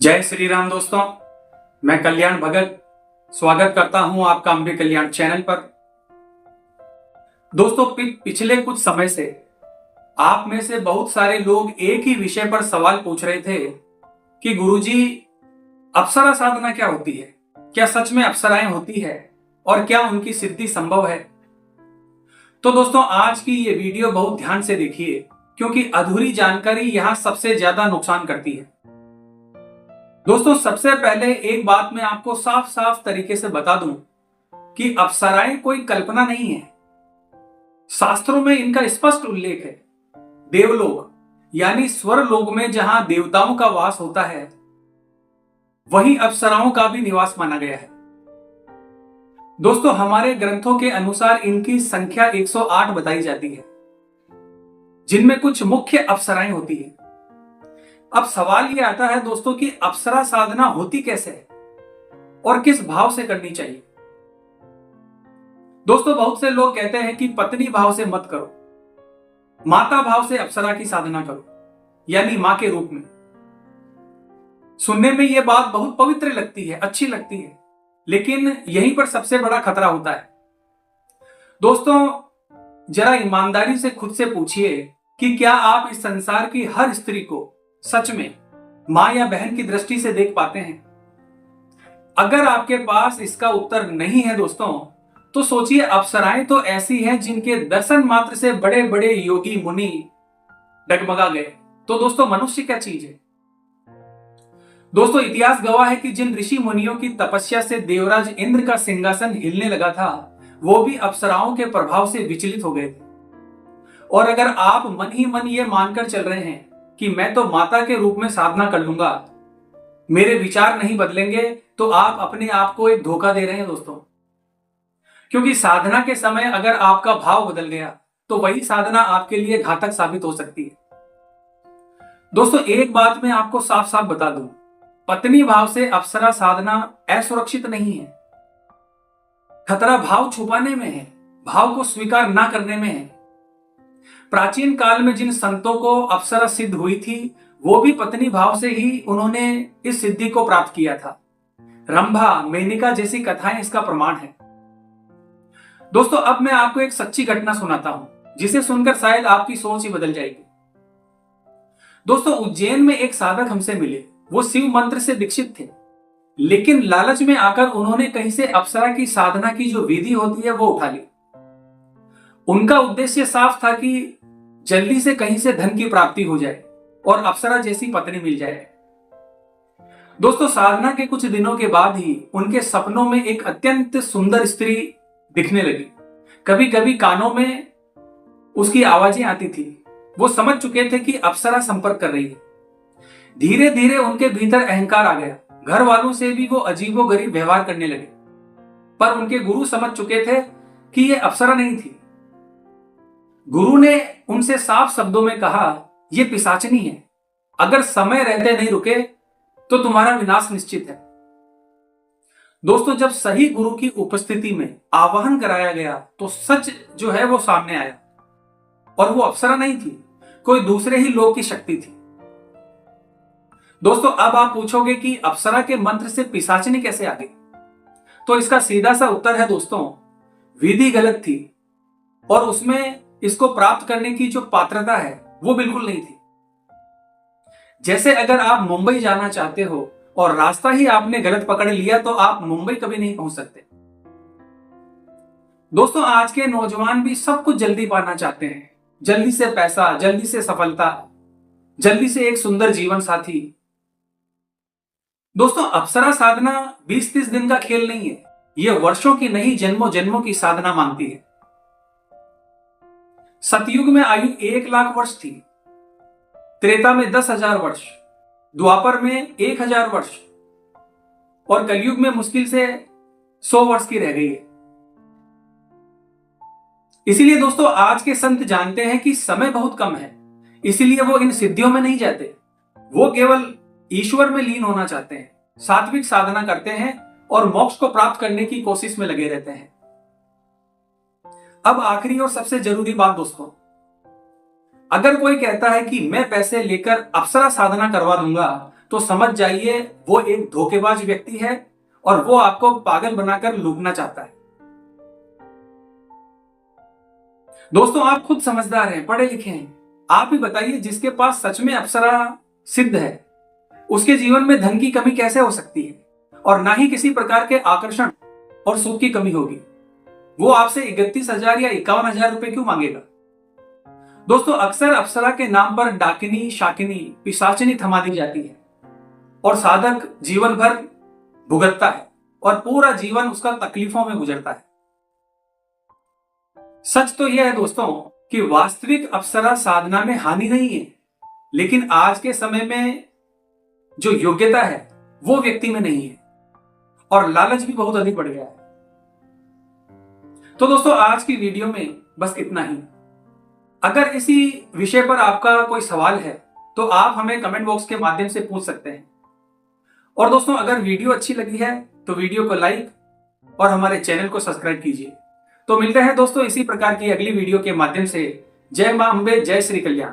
जय श्री राम दोस्तों, मैं कल्याण भगत स्वागत करता हूं आपका अम्बे कल्याण चैनल पर। दोस्तों, पिछले कुछ समय से आप में से बहुत सारे लोग एक ही विषय पर सवाल पूछ रहे थे कि गुरुजी, अप्सरा साधना क्या होती है? क्या सच में अप्सराएं होती है और क्या उनकी सिद्धि संभव है? तो दोस्तों, आज की ये वीडियो बहुत ध्यान से देखिए, क्योंकि अधूरी जानकारी यहां सबसे ज्यादा नुकसान करती है। दोस्तों, सबसे पहले एक बात मैं आपको साफ साफ तरीके से बता दूं कि अप्सराएं कोई कल्पना नहीं है। शास्त्रों में इनका स्पष्ट उल्लेख है। देवलोक यानी स्वर लोक में जहां देवताओं का वास होता है, वहीं अप्सराओं का भी निवास माना गया है। दोस्तों, हमारे ग्रंथों के अनुसार इनकी संख्या 108 बताई जाती है, जिनमें कुछ मुख्य अप्सराएं होती है। अब सवाल ये आता है दोस्तों कि अप्सरा साधना होती कैसे है और किस भाव से करनी चाहिए। दोस्तों, बहुत से लोग कहते हैं कि पत्नी भाव से मत करो, माता भाव से अप्सरा की साधना करो, यानी मां के रूप में। सुनने में यह बात बहुत पवित्र लगती है, अच्छी लगती है, लेकिन यहीं पर सबसे बड़ा खतरा होता है। दोस्तों, जरा ईमानदारी से खुद से पूछिए कि क्या आप इस संसार की हर स्त्री को सच में मां या बहन की दृष्टि से देख पाते हैं? अगर आपके पास इसका उत्तर नहीं है दोस्तों, तो सोचिए, अप्सराएं तो ऐसी हैं जिनके दर्शन मात्र से बड़े बड़े योगी मुनि डगमगा गए। तो दोस्तों, मनुष्य क्या चीज है? दोस्तों, इतिहास गवाह है कि जिन ऋषि मुनियों की तपस्या से देवराज इंद्र का सिंहासन हिलने लगा था, वो भी अप्सराओं के प्रभाव से विचलित हो गए थे। और अगर आप मन ही मन ये मानकर चल रहे हैं कि मैं तो माता के रूप में साधना कर लूंगा, मेरे विचार नहीं बदलेंगे, तो आप अपने आप को एक धोखा दे रहे हैं दोस्तों। क्योंकि साधना के समय अगर आपका भाव बदल गया, तो वही साधना आपके लिए घातक साबित हो सकती है। दोस्तों, एक बात मैं आपको साफ साफ बता दूं, पत्नी भाव से अप्सरा साधना असुरक्षित नहीं है। खतरा भाव छुपाने में है, भाव को स्वीकार ना करने में है। प्राचीन काल में जिन संतों को अप्सरा सिद्ध हुई थी, वो भी पत्नी भाव से ही उन्होंने इस सिद्धि को प्राप्त किया था। रंभा, मेनका जैसी कथाएं इसका प्रमाण है। दोस्तों, अब मैं आपको एक सच्ची घटना सुनाता हूं, जिसे सुनकर शायद आपकी सोच ही बदल जाएगी। दोस्तों, उज्जैन में एक साधक हमसे मिले। वो शिव मंत्र से दीक्षित थे, लेकिन लालच में आकर उन्होंने कहीं से अप्सरा की साधना की जो विधि होती है वो उठा ली। उनका उद्देश्य साफ था कि जल्दी से कहीं से धन की प्राप्ति हो जाए और अप्सरा जैसी पत्नी मिल जाए। दोस्तों, साधना के कुछ दिनों के बाद ही उनके सपनों में एक अत्यंत सुंदर स्त्री दिखने लगी। कभी कभी कानों में उसकी आवाजें आती थी। वो समझ चुके थे कि अप्सरा संपर्क कर रही है। धीरे धीरे उनके भीतर अहंकार आ गया। घर वालों से भी वो अजीबोगरीब व्यवहार करने लगे। पर उनके गुरु समझ चुके थे कि ये अप्सरा नहीं थी। गुरु ने उनसे साफ शब्दों में कहा, यह पिशाचनी है। अगर समय रहते नहीं रुके तो तुम्हारा विनाश निश्चित है। दोस्तों, जब सही गुरु की उपस्थिति में आवाहन कराया गया, तो सच जो है वो सामने आया। और वो अप्सरा नहीं थी, कोई दूसरे ही लोक की शक्ति थी। दोस्तों, अब आप पूछोगे कि अप्सरा के मंत्र से पिशाचनी कैसे आ गई? तो इसका सीधा सा उत्तर है दोस्तों, विधि गलत थी और उसमें इसको प्राप्त करने की जो पात्रता है वो बिल्कुल नहीं थी। जैसे अगर आप मुंबई जाना चाहते हो और रास्ता ही आपने गलत पकड़ लिया, तो आप मुंबई कभी नहीं पहुंच सकते। दोस्तों, आज के नौजवान भी सब कुछ जल्दी पाना चाहते हैं। जल्दी से पैसा, जल्दी से सफलता, जल्दी से एक सुंदर जीवन साथी। दोस्तों, अप्सरा साधना 20-30 दिन का खेल नहीं है। यह वर्षों की नहीं, जन्मों जन्मों की साधना मांगती है। सतयुग में आयु 1,00,000 वर्ष थी, त्रेता में 10,000 वर्ष, द्वापर में 1,000 वर्ष और कलयुग में मुश्किल से 100 वर्ष की रह गई है। इसीलिए दोस्तों, आज के संत जानते हैं कि समय बहुत कम है, इसीलिए वो इन सिद्धियों में नहीं जाते। वो केवल ईश्वर में लीन होना चाहते हैं, सात्विक साधना करते हैं और मोक्ष को प्राप्त करने की कोशिश में लगे रहते हैं। अब आखिरी और सबसे जरूरी बात दोस्तों, अगर कोई कहता है कि मैं पैसे लेकर अप्सरा साधना करवा दूंगा, तो समझ जाइए वो एक धोखेबाज व्यक्ति है और वो आपको पागल बनाकर लूटना चाहता है। दोस्तों, आप खुद समझदार हैं, पढ़े लिखे हैं, आप ही बताइए जिसके पास सच में अप्सरा सिद्ध है उसके जीवन में धन की कमी कैसे हो सकती है, और ना ही किसी प्रकार के आकर्षण और सुख की कमी होगी। वो आपसे 31,000 या 51,000 रुपए क्यों मांगेगा? दोस्तों, अक्सर अप्सरा के नाम पर डाकिनी, शाकिनी, पिशाचिनी थमा दी जाती है और साधक जीवन भर भुगतता है और पूरा जीवन उसका तकलीफों में गुजरता है। सच तो यह है दोस्तों कि वास्तविक अप्सरा साधना में हानि नहीं है, लेकिन आज के समय में जो योग्यता है वो व्यक्ति में नहीं है और लालच भी बहुत अधिक बढ़ गया है। तो दोस्तों, आज की वीडियो में बस इतना ही। अगर इसी विषय पर आपका कोई सवाल है तो आप हमें कमेंट बॉक्स के माध्यम से पूछ सकते हैं। और दोस्तों, अगर वीडियो अच्छी लगी है तो वीडियो को लाइक और हमारे चैनल को सब्सक्राइब कीजिए। तो मिलते हैं दोस्तों इसी प्रकार की अगली वीडियो के माध्यम से। जय मां अम्बे, जय श्री कल्याण।